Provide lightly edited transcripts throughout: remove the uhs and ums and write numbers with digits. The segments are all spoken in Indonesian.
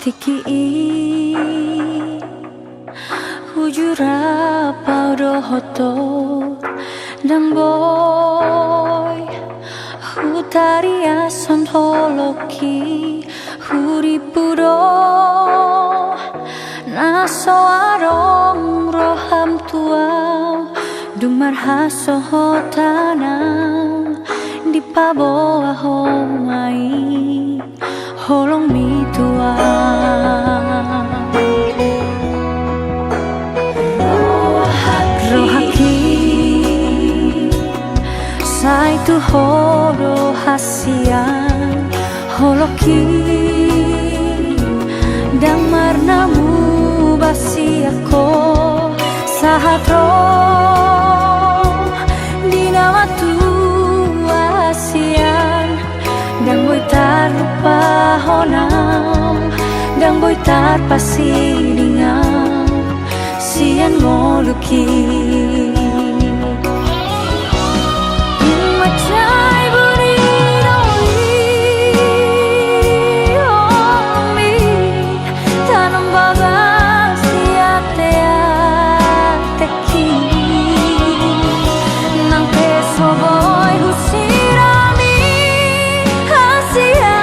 Tiki hujura paudo hoto dan boy hutaria sontoloki huri puro naso arong roham tua dumar haso hotana di paboa homai holong mi tua rohaki sai tu horo hasian holoki dang marnamu basi ako sahatro di nama tua hasian dang boy lupa honam dang boy pasidingan sian ngoluki macai buri omi tanam bagas siate teki nang peso boy husirami hasian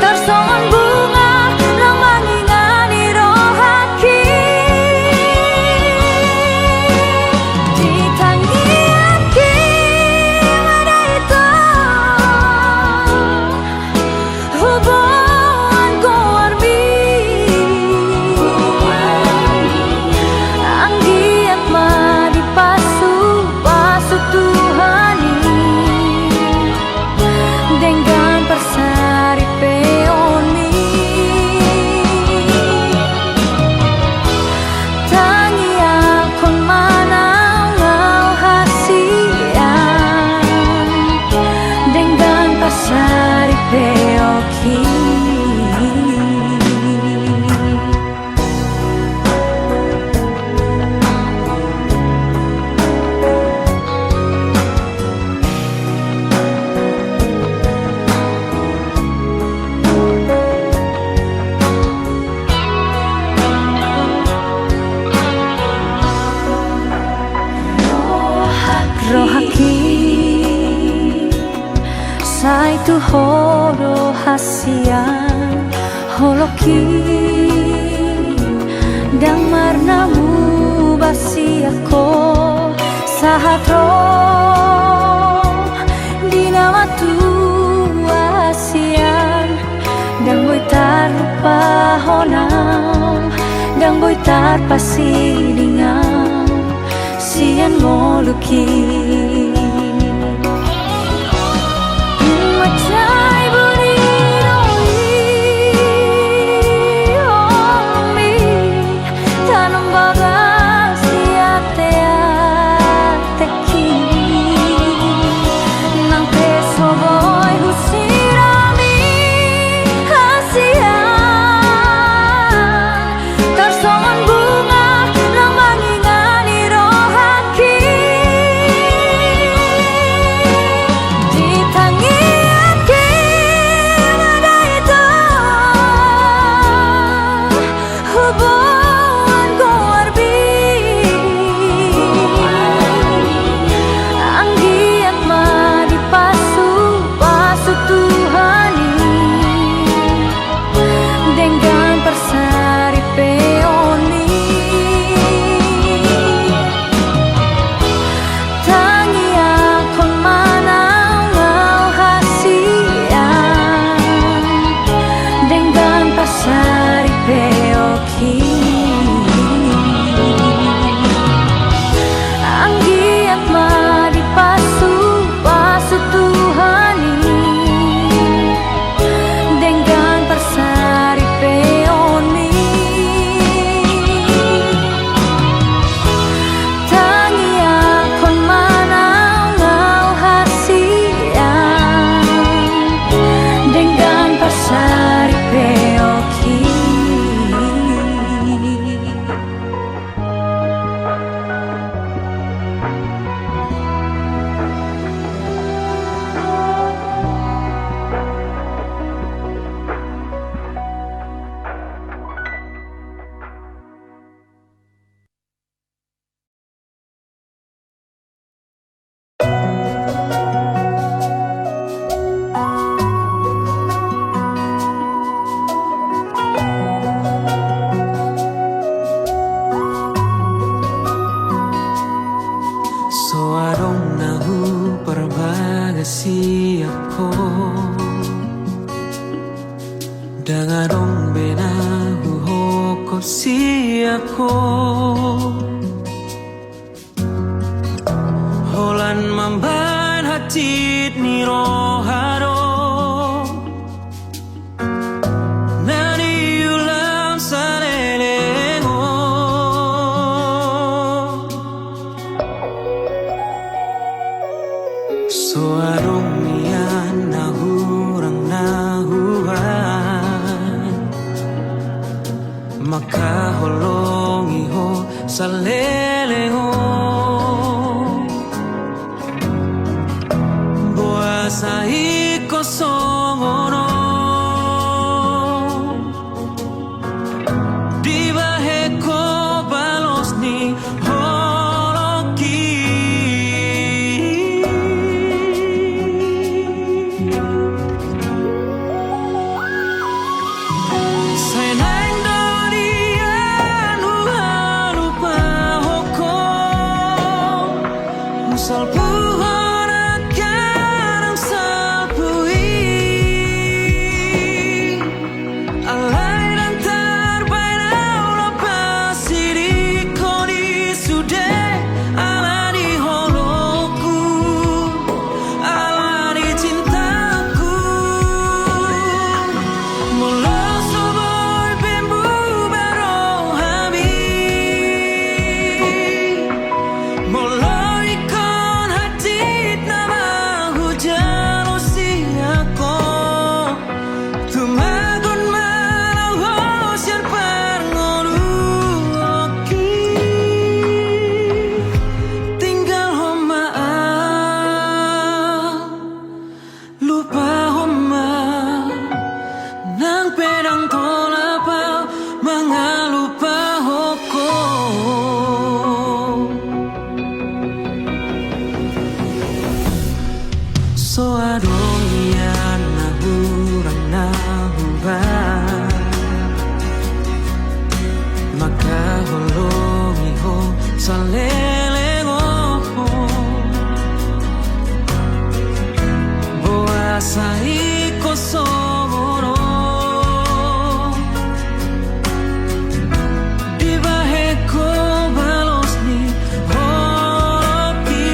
tersongon bunga nang mangingani rohaki ditangi aki mana itu hubungan korbi anggiat ma dipasu Tuhani dengan persari peoni tangi akon manangau hasian dengan persari peoki rohaki sai tu horo hasian holoki dang marnamu basi ako sahatro di nama tua hasian dang boy lupa honam dang boy pasidingan sian ngoluki macai buri omi tanam bagas siate teki nang peso boy husirami hasian tersongon bunga nang mangingani rohaki ako Holan mamban hatid ni roharo Nani ulam sa lelengo So arong niyan nahurang nahuhan Makahulong iho sa lelengo Buasa iko songono Di bahe ko balos ni holoki Senang dorian lupa hoko Musal puhon akan salpui Alay dan terbainau lepas diriku di sude Ala di holoku Ala di cintaku Mula soboy bembu barohami Mula ikon hatit nama hujan usiaku Tumagon malahos yan parngoluki Tinggal homaan Lupa homa Nang pedang tolapau Mga lupa hoko So adong yan nahurang nahuban Makahulong iho sa lelengo Buasa iko somoro Di bahe ko balos ni holoki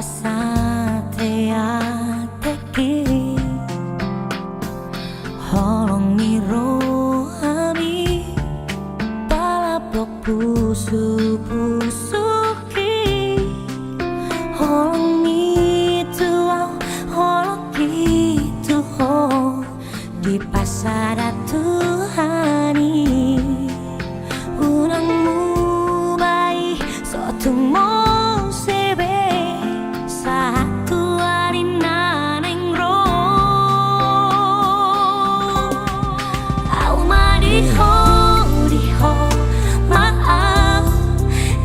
pasateateki holong miroami palapok pusu-pusuki holong itu holong itu di pasada Tuhani unangmu bayi sotung mo sebe satu hari naneng ro au madiho diho maaf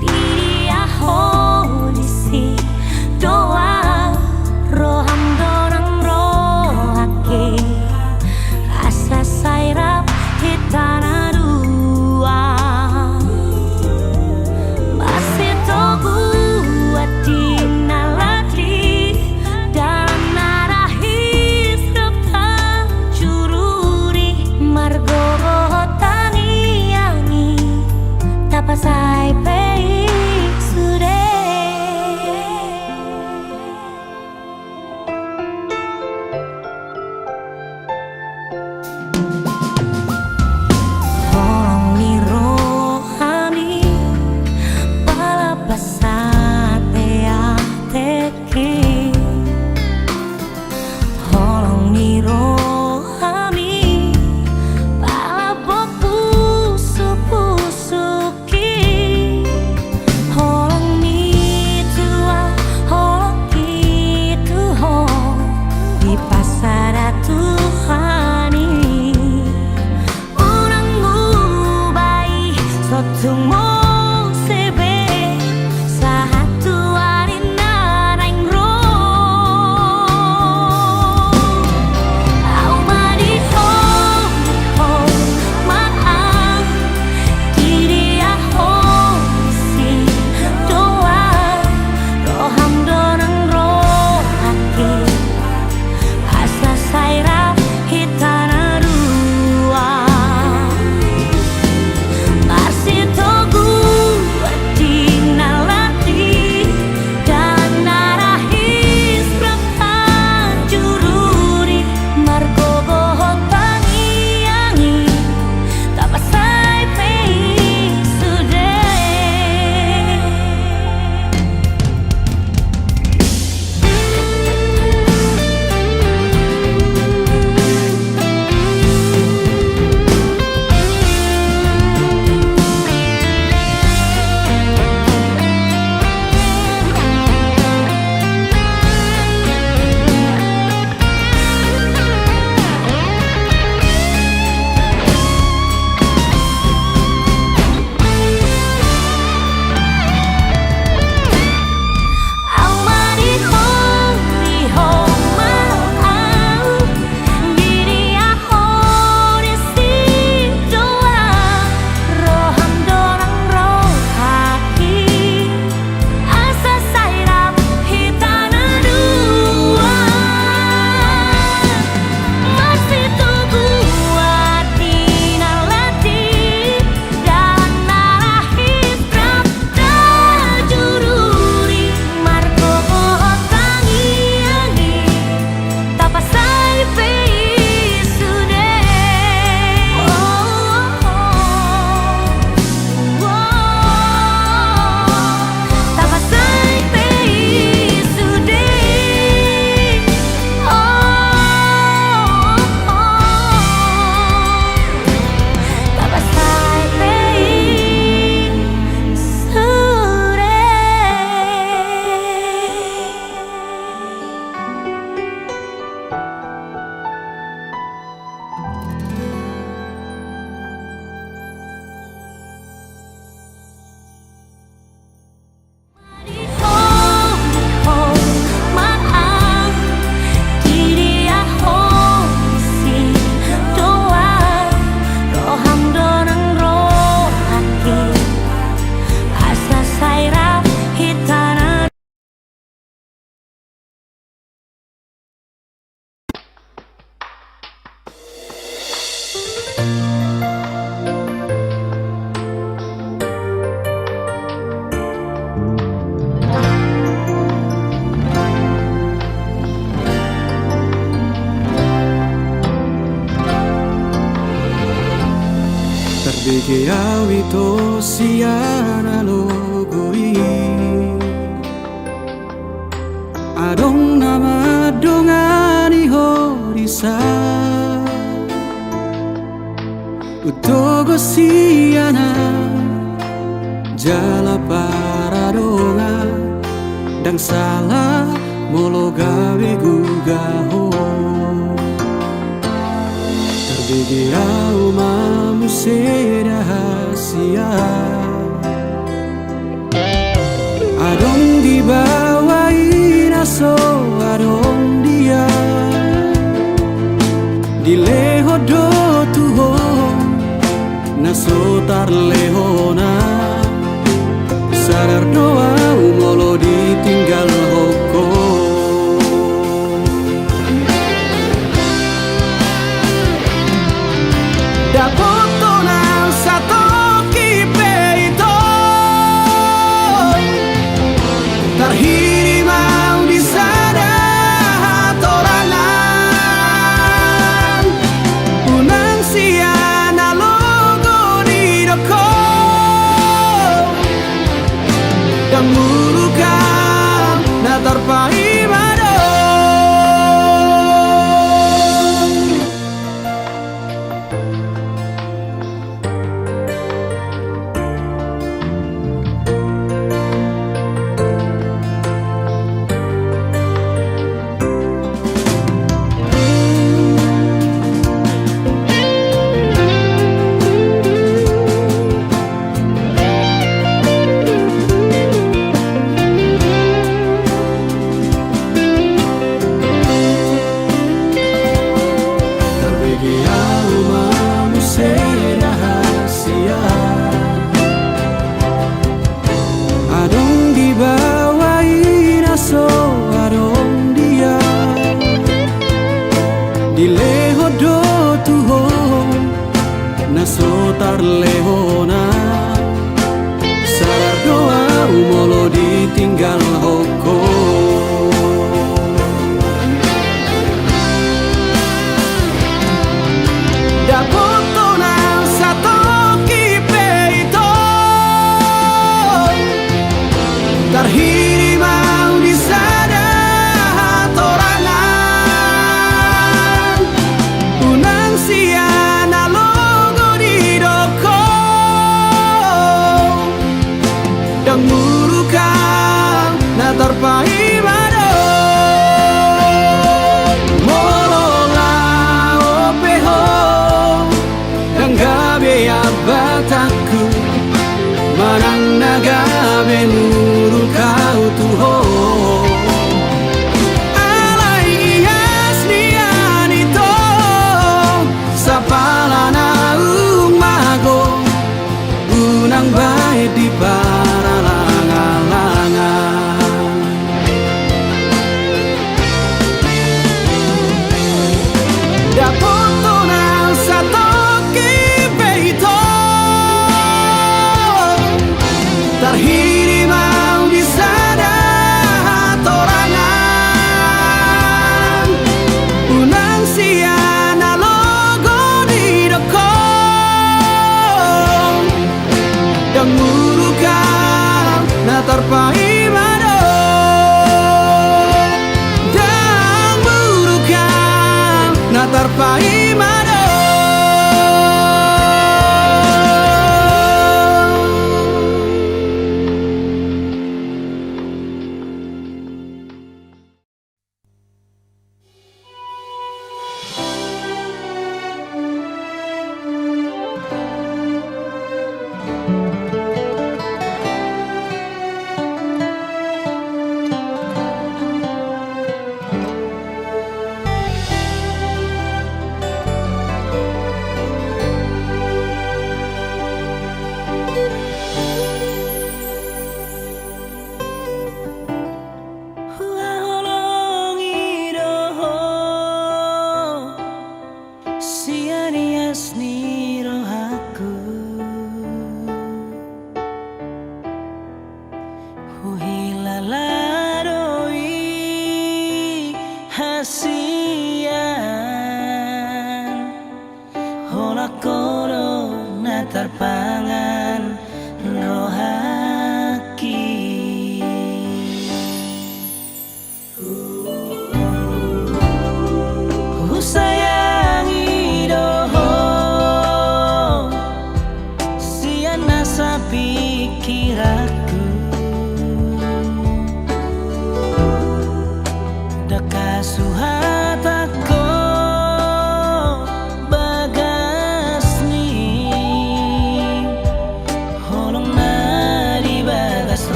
dia ho disi Kiawi to siana logoi Adong nama dongani horisa Utogo siana Jala paradonga Dang salah molo gawe gugaho Terbigirau mamu rahasia Adong dibawain aso adong dia Dileho do tuho Naso tar lehona Sadar doa umolo ditinggal hoko Dapoto nang satu kipe itu Terhiri mau di sana torangan Unang siana logo di doko Dan murukan na terpahi Dileho do tuho Naso tar lehona Sadar doa umolo ditinggal hoko Dapoto nang satu kipe itu Terhiri mau di sana torangan Unang siana logo di doko Dan murukan na terpahi mado Molola opeho Dan gabe abataku Manang nagabe muru kau tuho Alai ias nian itu Sapalana umago Unang baik di para langa-langa Dapoto nang satu kipe itu Terhiri mau di sana torangan Unang siana logo di doko Dan murukan na terpahi mado Dan murukan na terpahi mado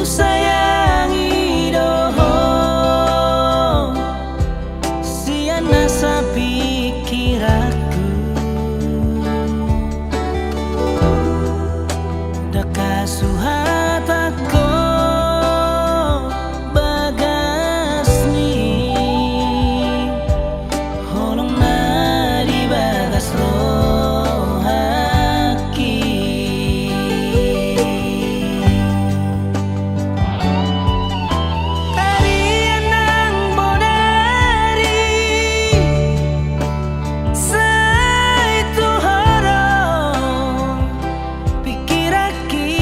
sayangi doho siana sapikiraku daka suhatako bagasni holong nadi bagas rohaki tarian nang bonari saitu harong pikiraki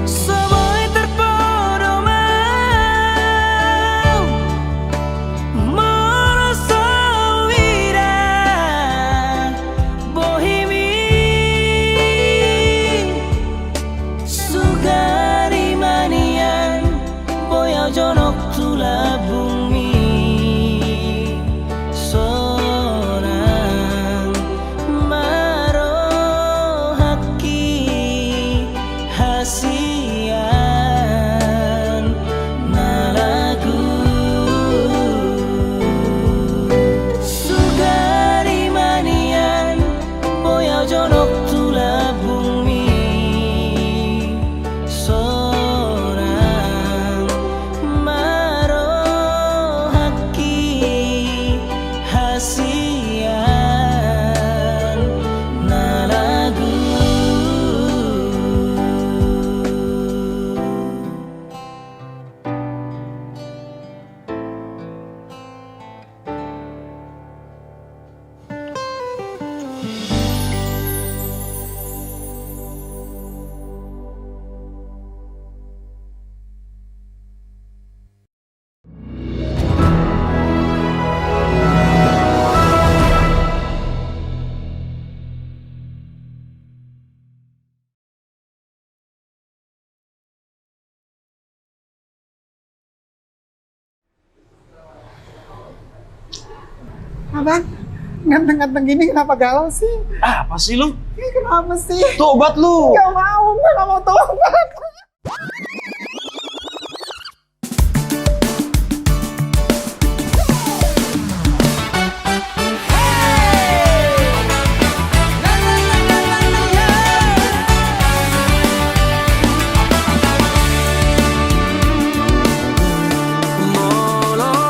Somoy terpodo mau Moroso wira bohimi Sugari manian boyao jonok tula bumi Sorang marohaki hasian nalagu Sugari manian boyao jonok tula bumi Sorang marohaki hasian nalagu Abang, ganteng-ganteng gini kenapa galau sih? Apa sih lu? Ini kenapa sih? Tobat lu! Gak mau, gue gak mau tobat.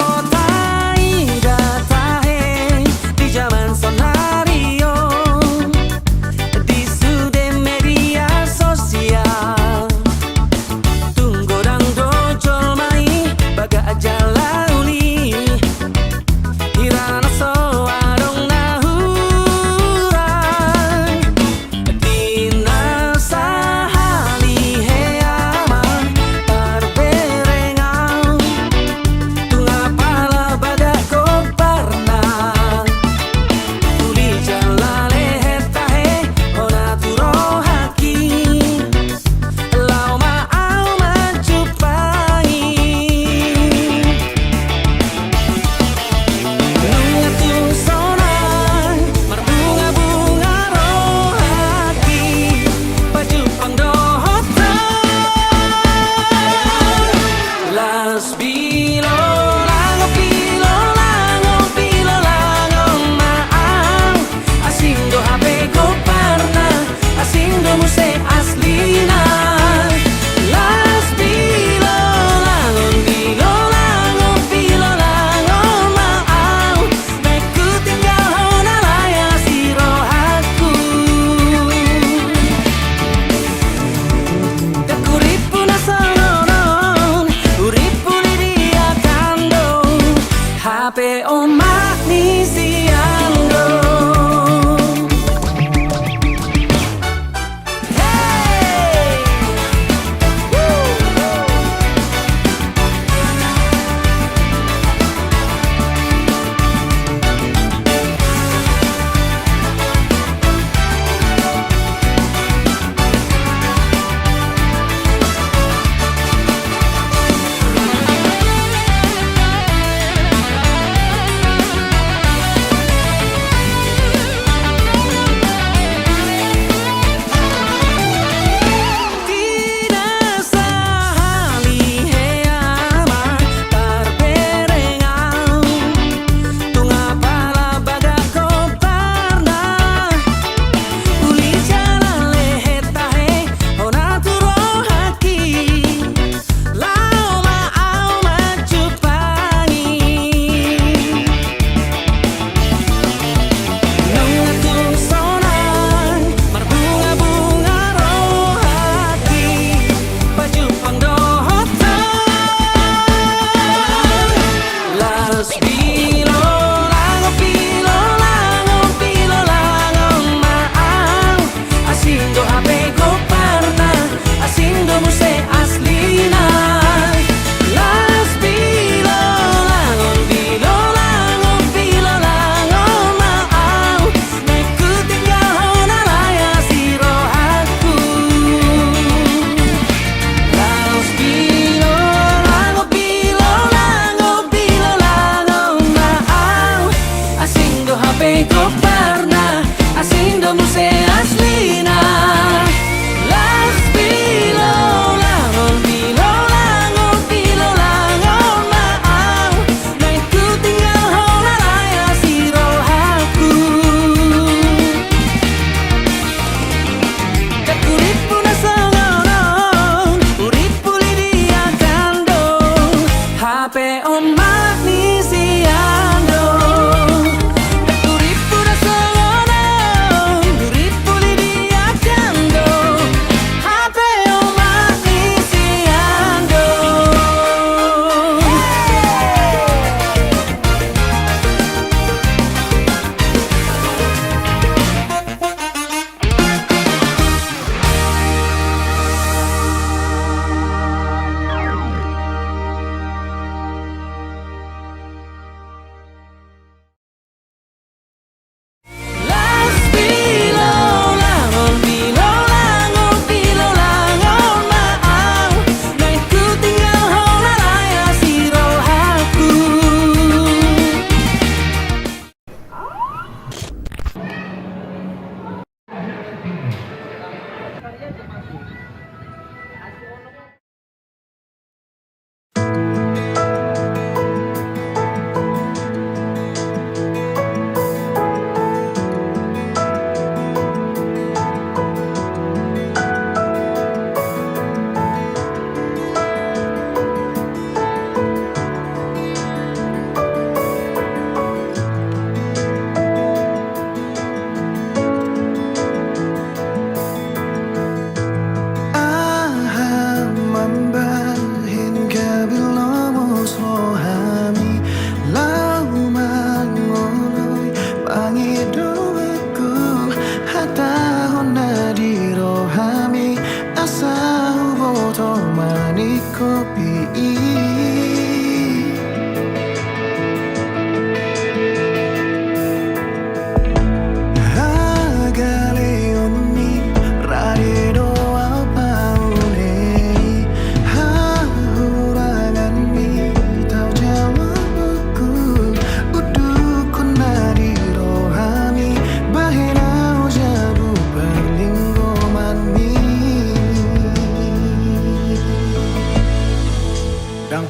Molotai datahe di zaman sonario di sude media sosial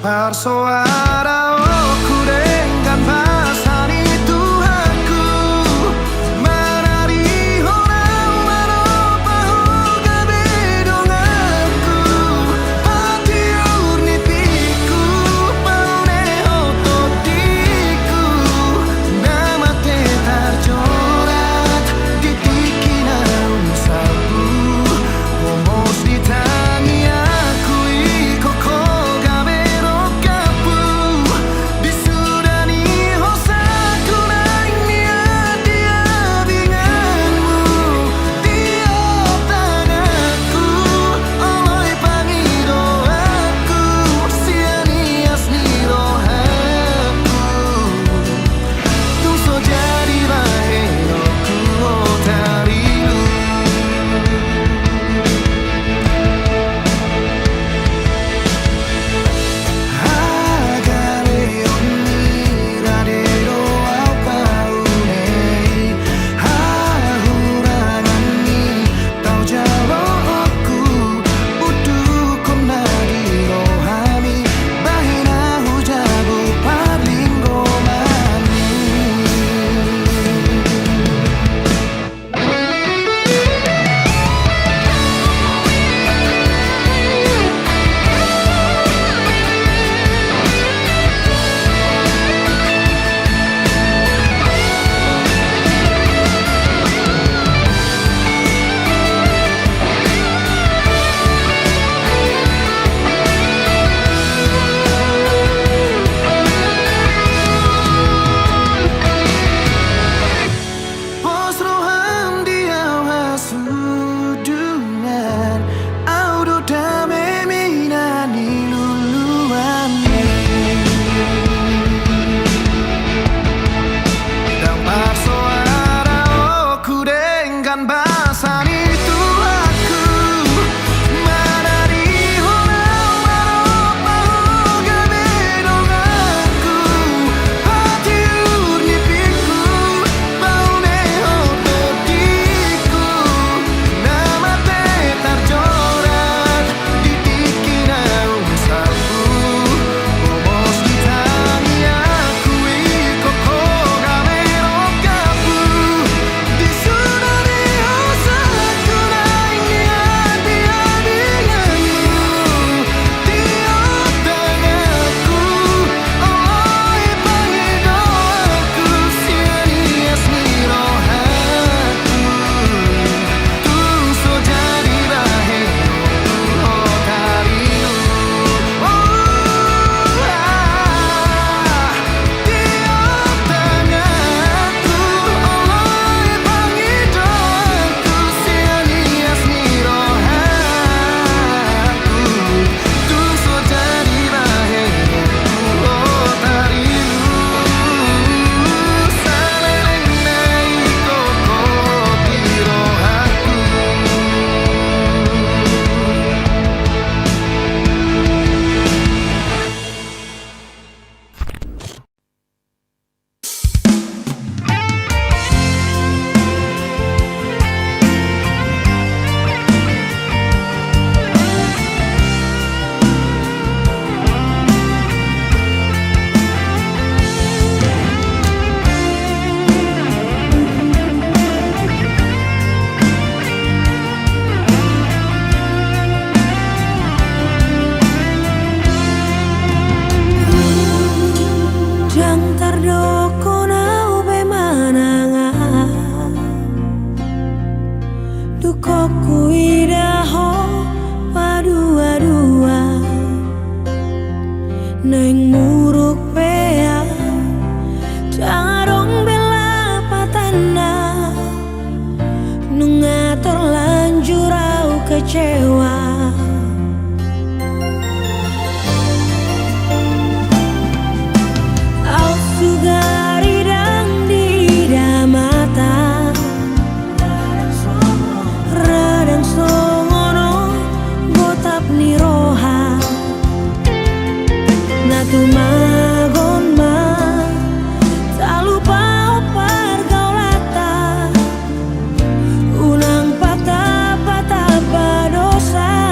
Persoara aku dengan pasani Tuhanku Menari orang maropahu kabedonganku Hati urnipiku paune otodiku Nama te tercoret di tikinau sabu Momos di tangi aku ikoko Neng muruk pea Jangarong bela patana Nunga terlanjur au kecewa Au sugari dang di mata Radang songono gotap ni roha Natu magon ma tak lupa opar gaulata Unang patah-patah badosa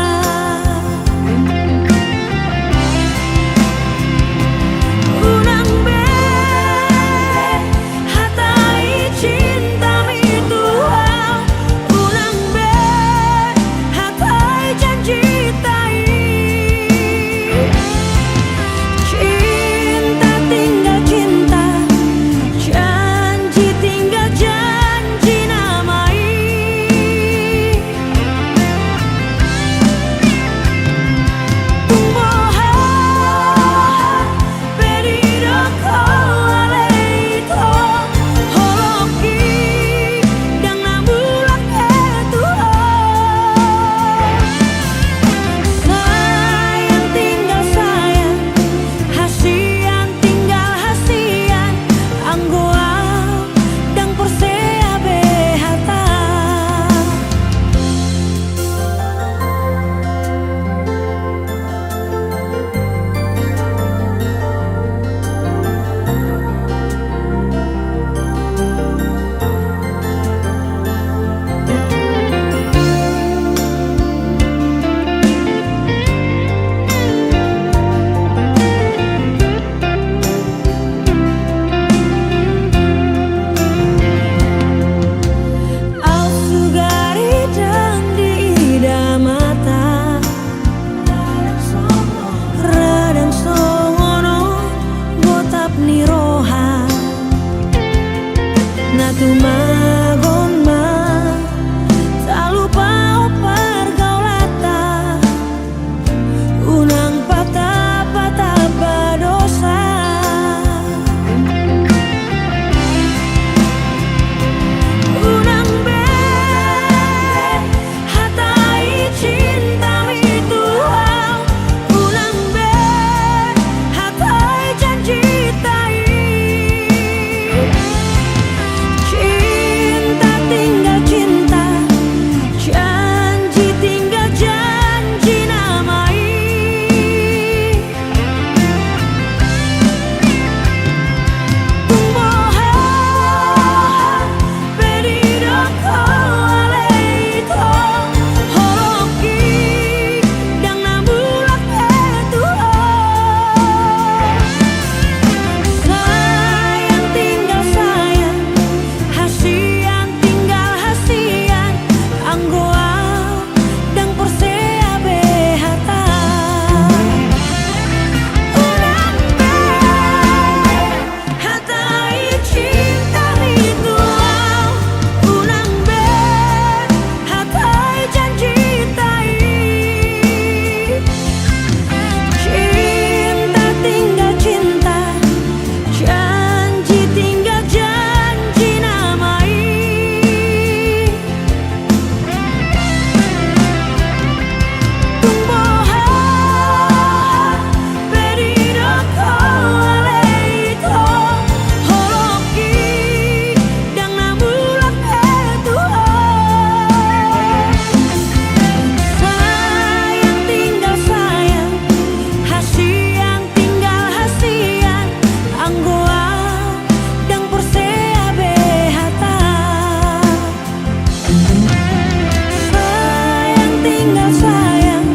tinggal sayang,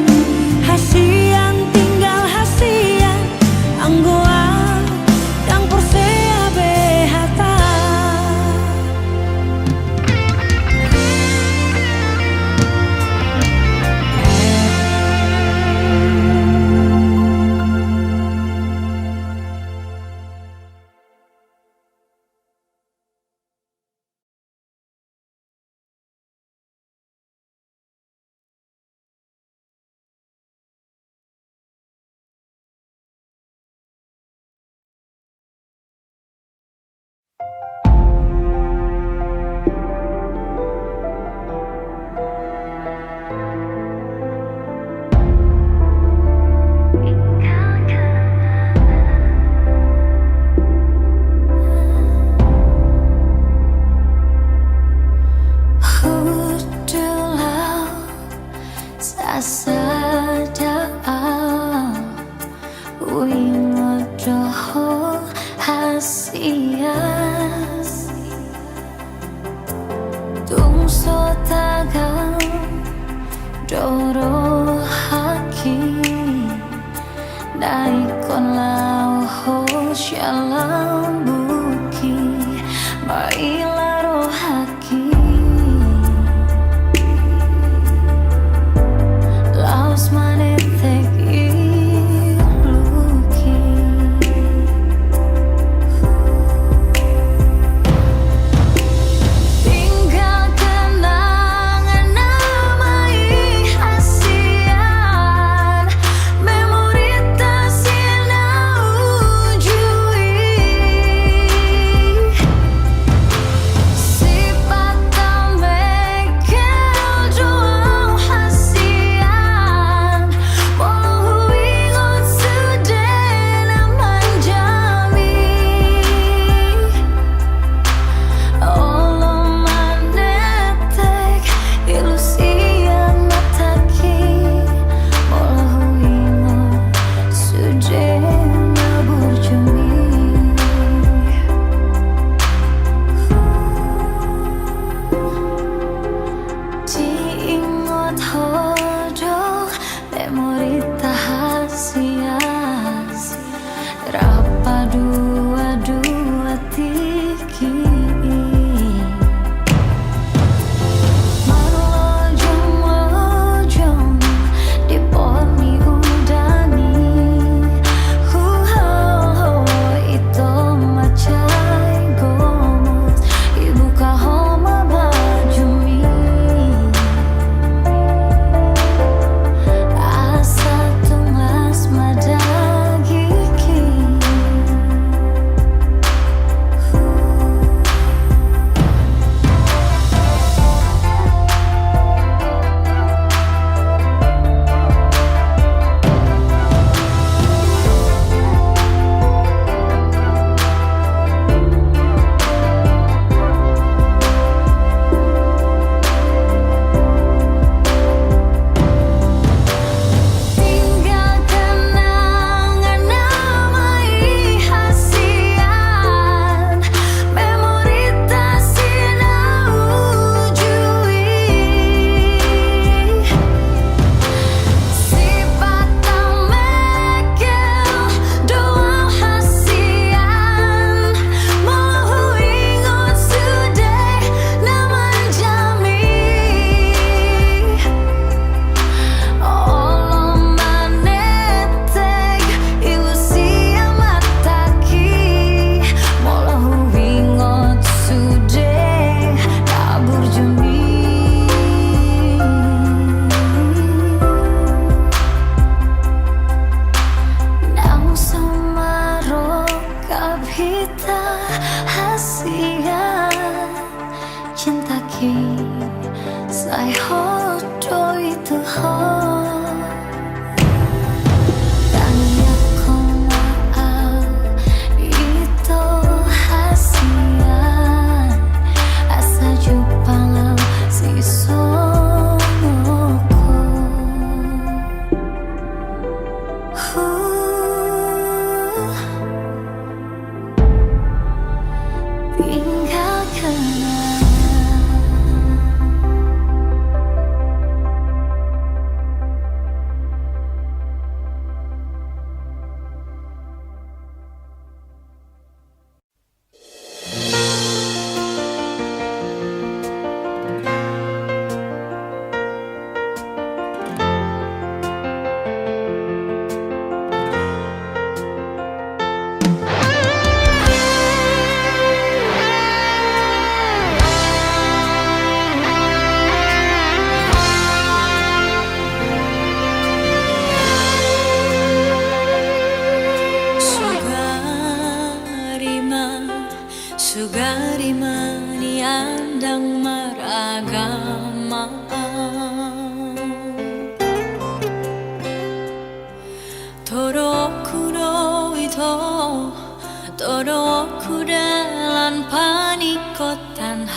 hasian tinggal hasian, anggoa dan Persea behata.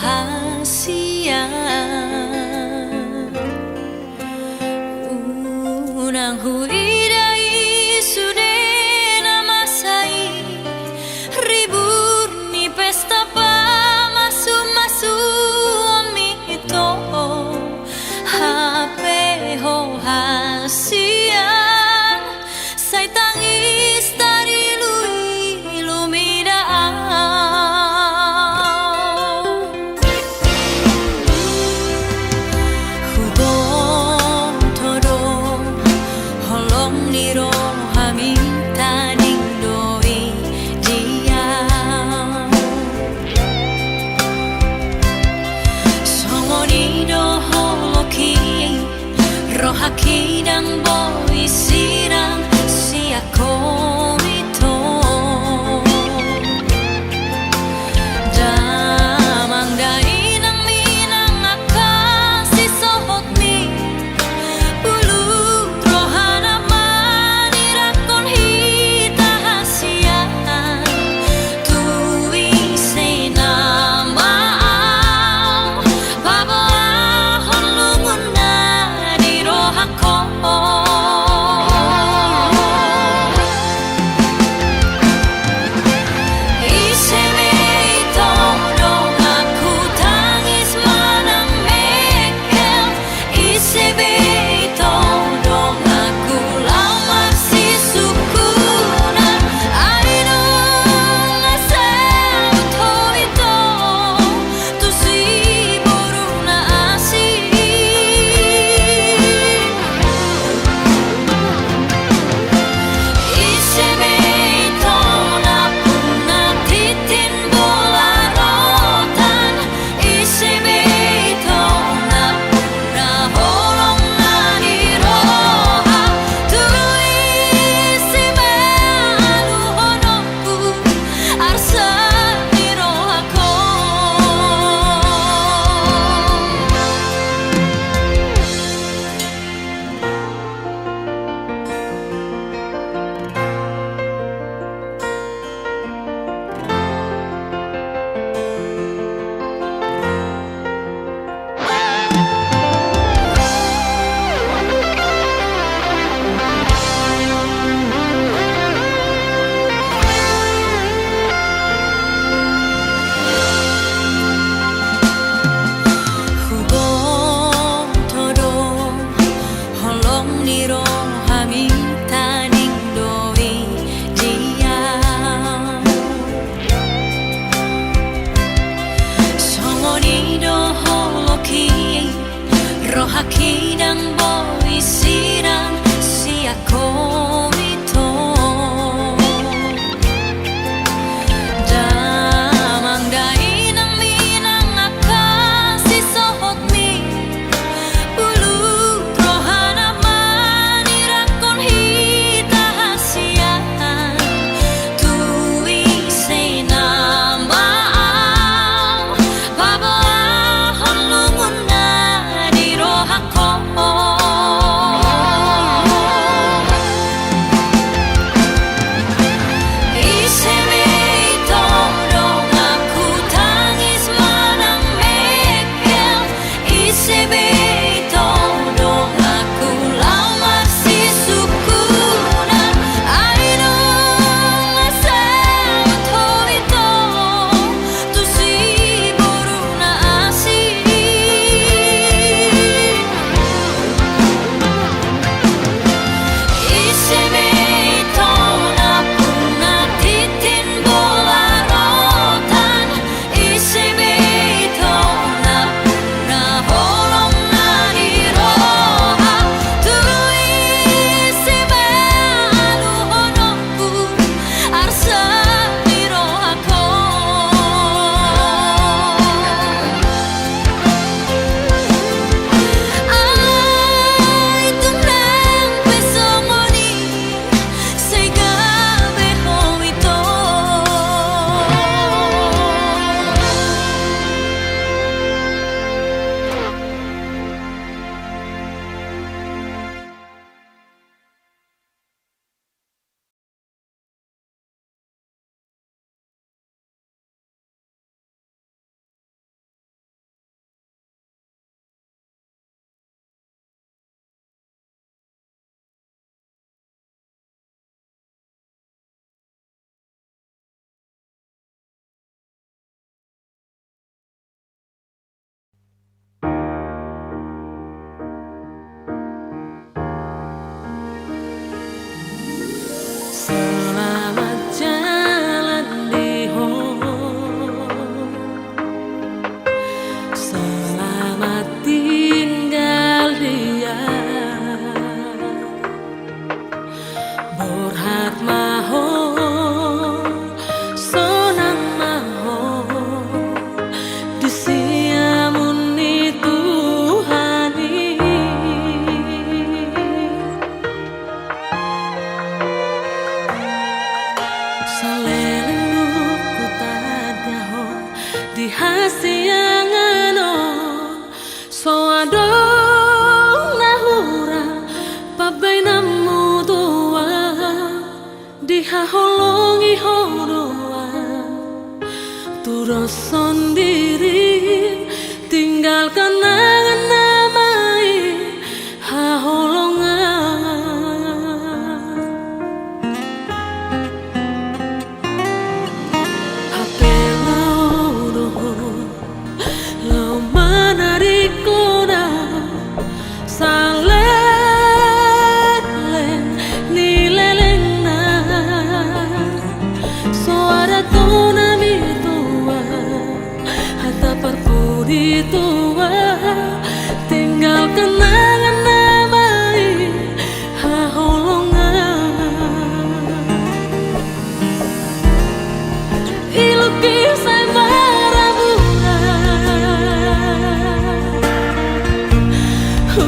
rahasia. Unang huidai sudena masai ribur ni pesta pa masu amito hape ho hasian sai tangis dari lui lumidaan hubong todo holong niro hami taning doi dia songoni do holoki rohaki dan boy sirang siako ito damang dai nang minang akan si sohot mi bulu rohana manirakon hita hasian tui senamaam babaahon lungun na di rohako iseme ito dong aku tangis manang mekel iseme ito dong aku lamar si sukunan ainung asal to ito tu si boruna asi iseme ito na puna titin bola rotan iseme ito na puna holong na di roha tuluy iseme alu honokku arsa di rohako hubong todo holong niro hami taning doi dia songoni do holoki rohaki dan boy sirang siako ito damang dai nang minang akan si sohot mi bulu rohana manirakon hita hasian tui senamaam babaahon lungun na di rohako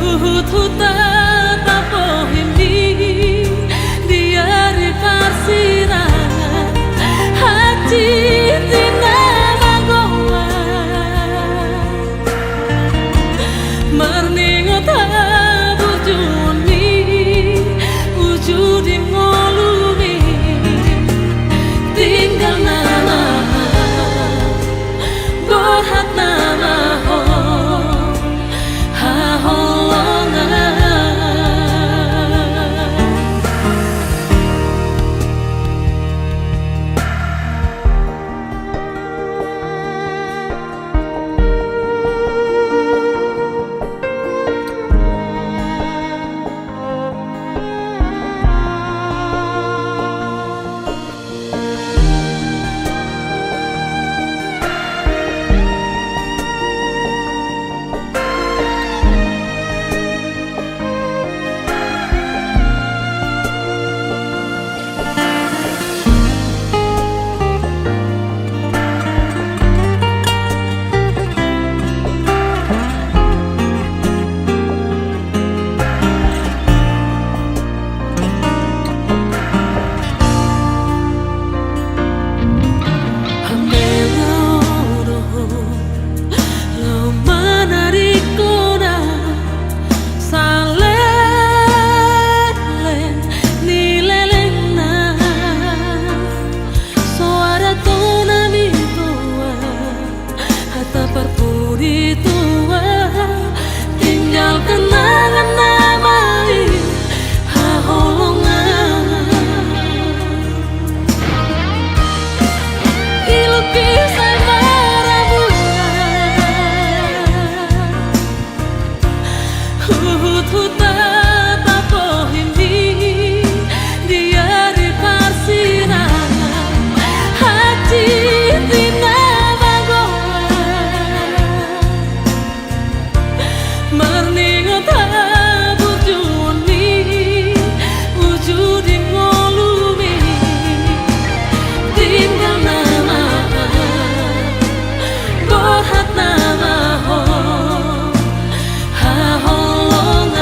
Huta tapohimi diari parsirangan hati tina magoa merningot bujuni wujudi ngolumi tinggal nama berhat nama ho tinggal kenangan namai haholongan ilukisai marabuan huta tapohimi diari parsirangan hati tina merningot bujuni wujudi ngolumi tinggal nama berhat nama ho haholongan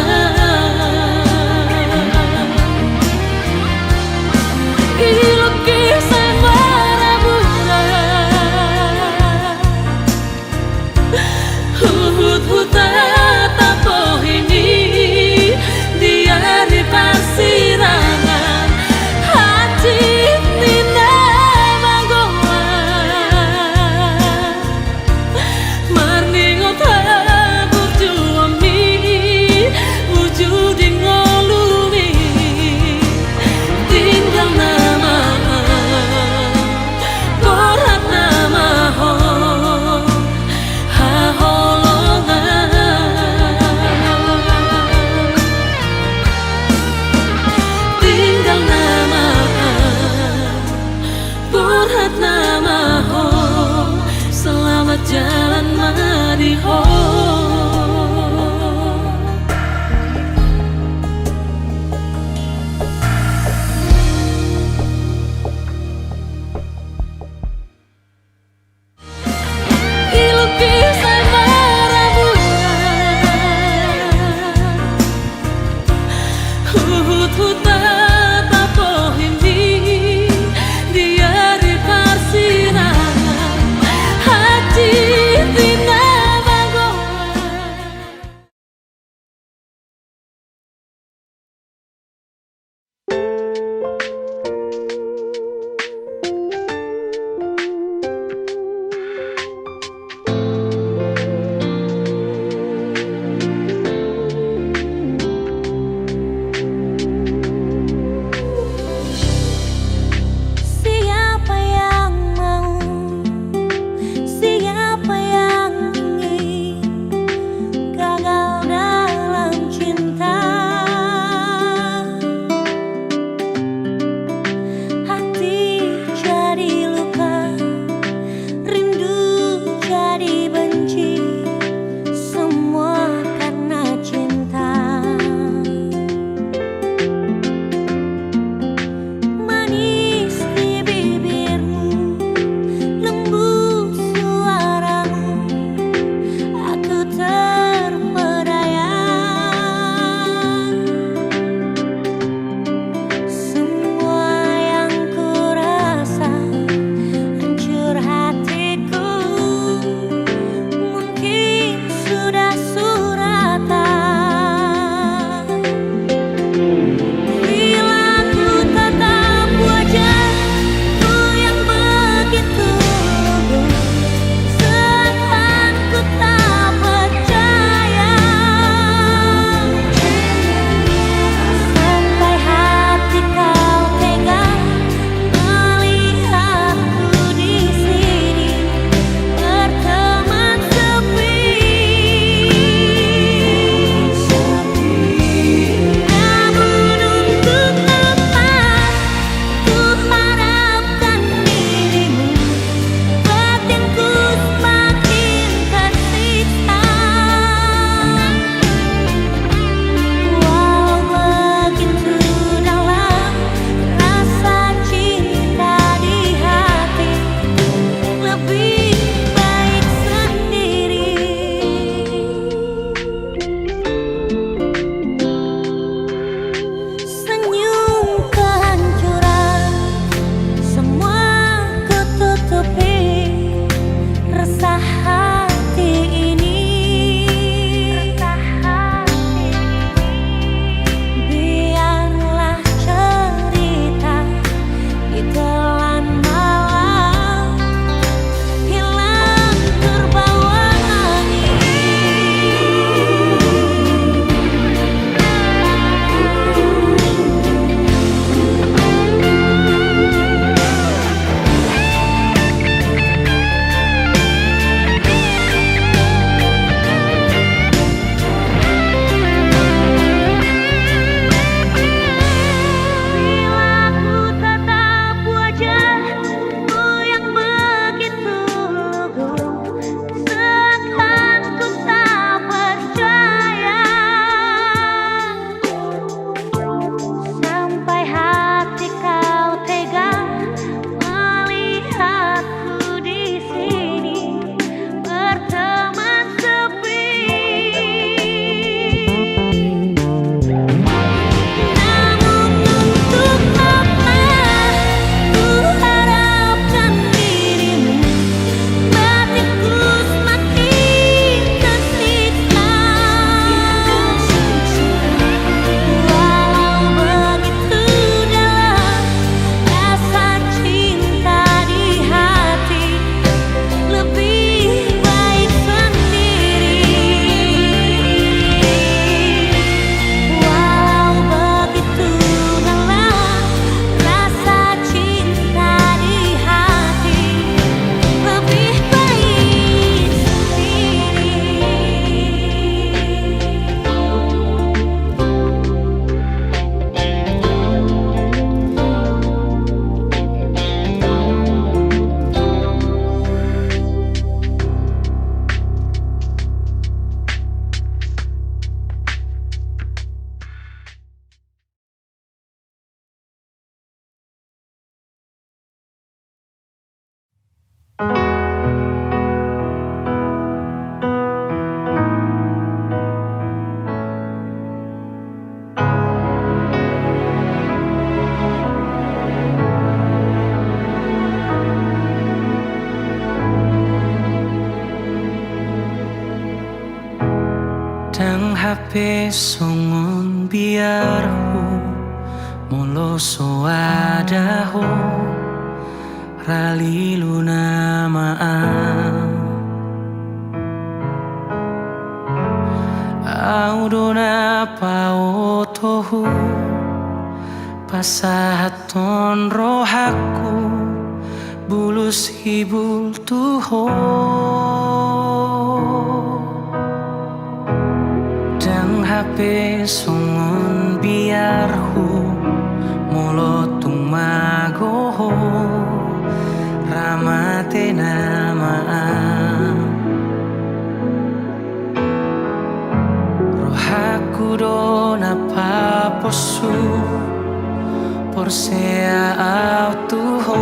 hape songon biarhu molo so adaho ralilu namaan audona paotohu pasahaton rohaku bulus hibul tuho dan hape songon biarhu molotung magoho ramate namaan rohaku dona paposu porsea autuho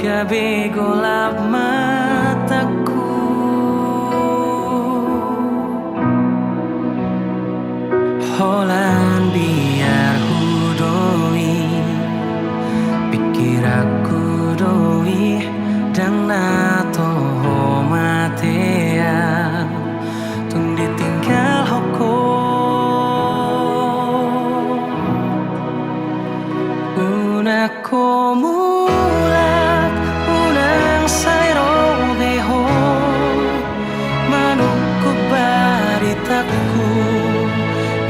gabe golap mataku holan biar hudoi pikir aku doi dan nato matea tung ditinggal hoko unako mulat unang sairo beho manungku baritaku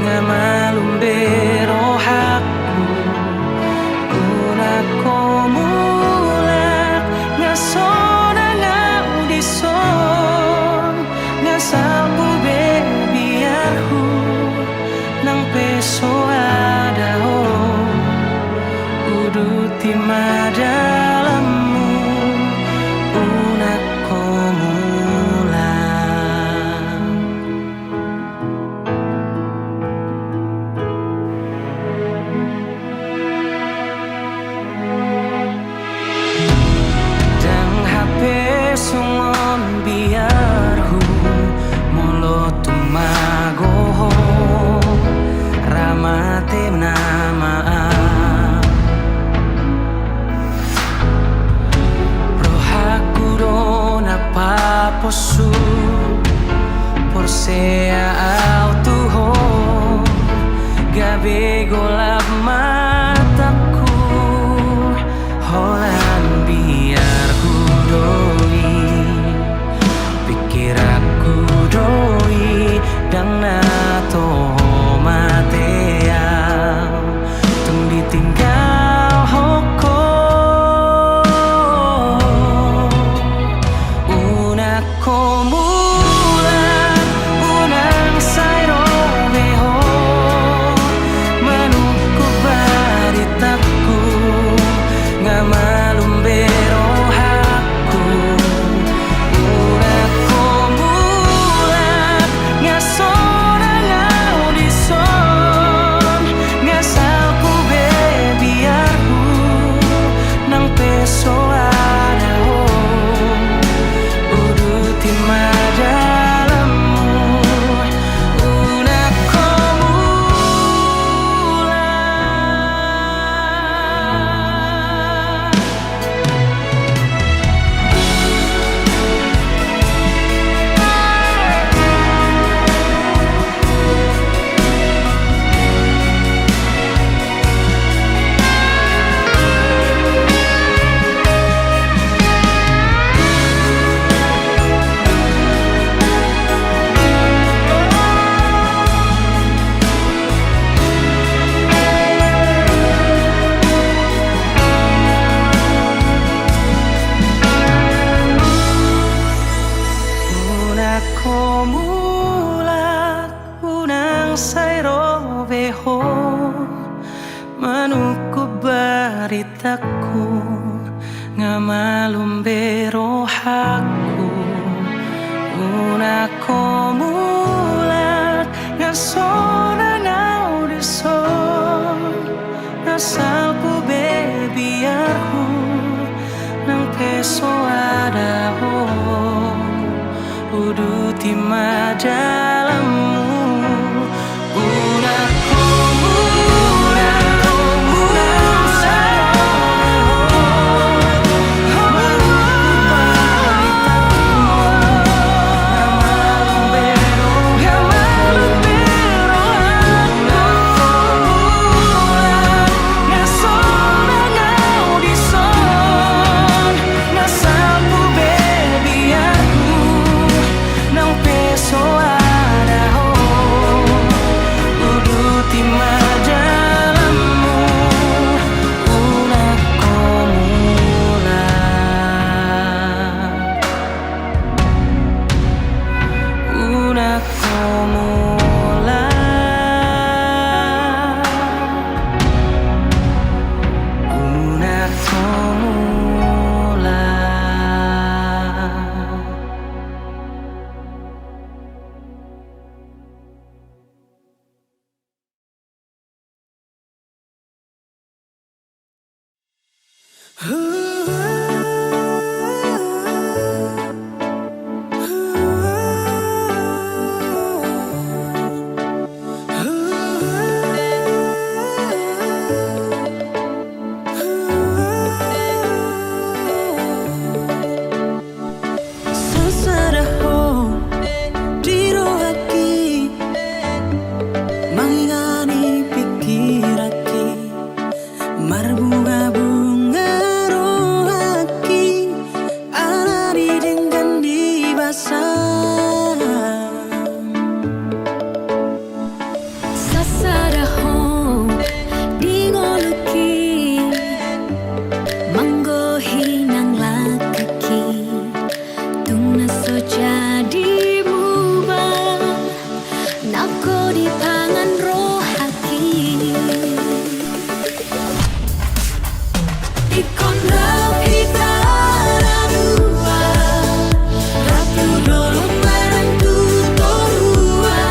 ngamalum berohaku unako mulat ngasona ngaudison ngasalpu bebiarhu nang peso adaho uduti madalammu unako mulat dang hape songon biarhu molo tumagoho ramate namaan rohaku dona paposu porsea autuho gabe golap mataku holan biar hudoi pikir aku doi dang nato matea tung ditinggal hoko unako mulat unang sairo beho manungku baritaku ngamalum berohaku unako mulat ngasona ngaudison ngasalku bebiarhu nang peso adaho uduti madalammu unako mulat unako mulat unang sairo beho manuku baritaku ngamalum berohaku unako mulat ngasona ngaudison ngasalpu bebiarhu nang peso adaho uduti madalammu unako mulat unang sairo beho ngamalum berohaku Sesadaho dirohaki mangingani pikiraki marbunga-bunga rohaki alari dengan dibasah Sasaraho dingoluki manggohi nang lakaki tungna so jadi mubah nako di pangan rohaki ikon rapita radua ratu dolong barantu torua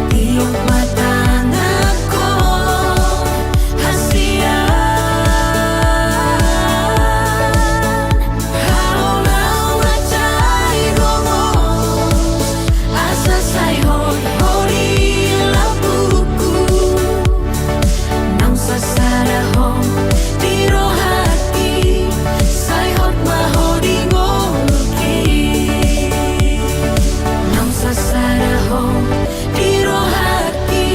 tiok mata nako hasian halau wacai gomo asa sai hori labuku nang sasaraho dirohaki sai hot mahodi ngoluki nang sasaraho dirohaki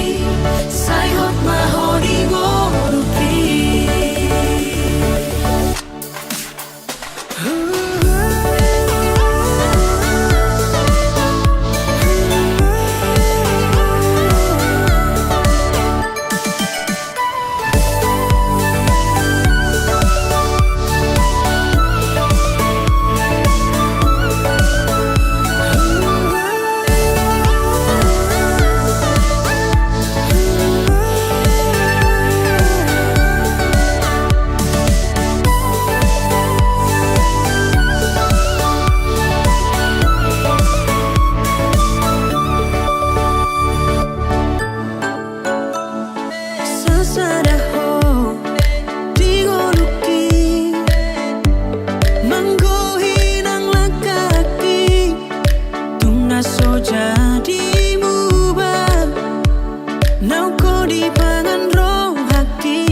sai hot mahodi ngoluki Sesadaho digoluki manggohi nang lakaki tungna so jadi mubah nauko di pangan rohaki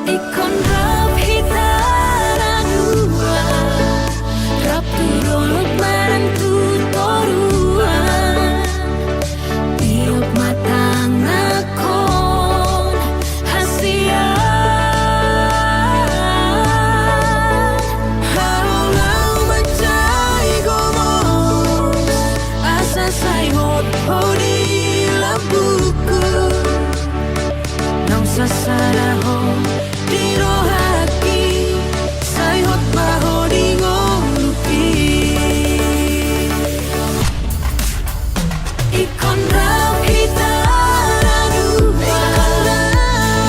ikon rapita radua ratu dolong barantu torua tiok mata ngakon hasian halau bacai gomo asa sai hori labuku nang sasaraho dirohaki sai hot mahodi ngoluki ikon rapita radua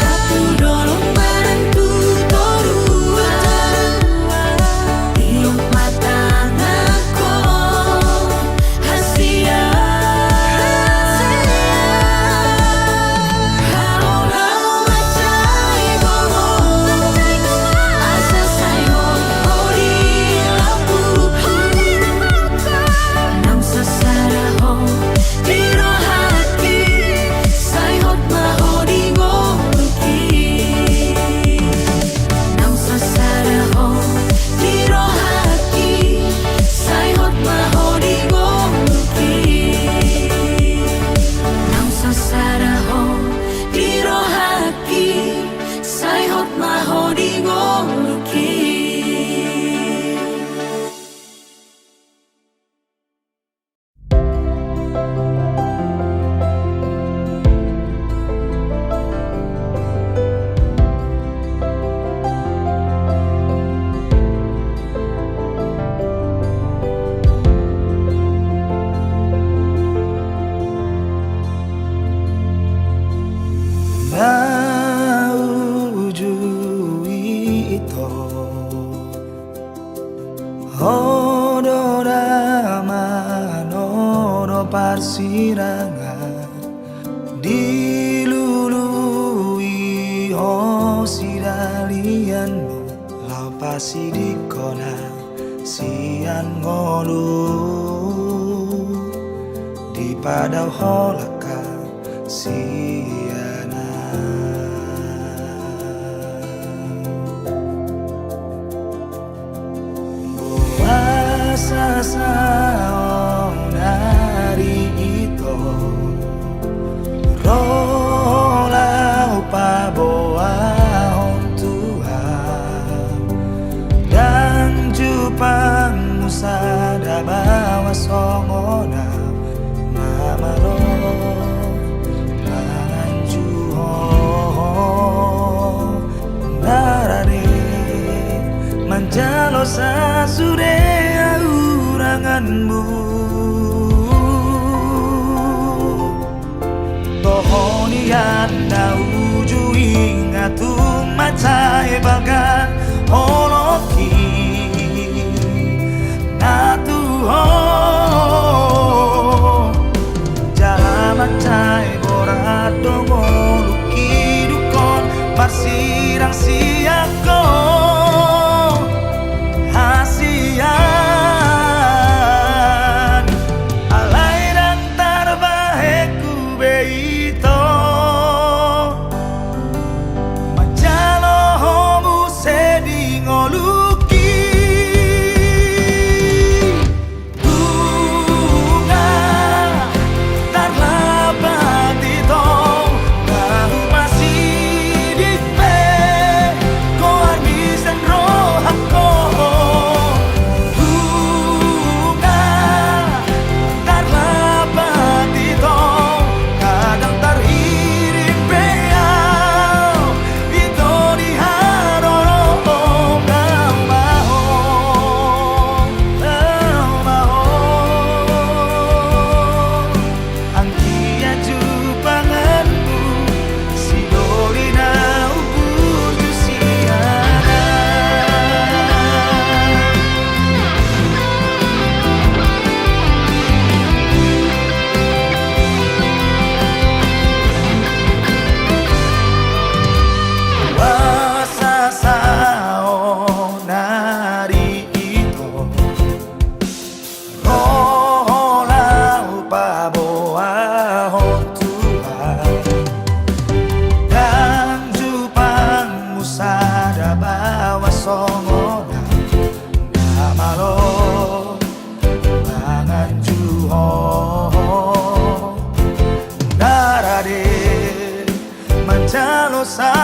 ratu dolong barantu torua tiok mata ngakon hasian halau wacai gomo asa sai hori labuku nang sasaraho dirohaki sai hot mahodi ngoluki nang sasaraho dirohaki sai hot mahodi ngoluki nang sasaraho dirohaki sai hot mahodi ngoluki Naujui ito Odorama noro parsirangan dilului pasi di kona sian ngolu di padau holaka siana puasa sao nari ito rola upa boa Jupang musada bawa songona mamalo manganjuho narane manjalo sasude uranganmu tohoni anda uju ingatu macai bagan holoki Macai borado ngoluki dukon marsirang siako hasian alai dan tarbaheku beito majalo homu sedi ngoluki bawa songona namalo manganjuho narade mancalo sa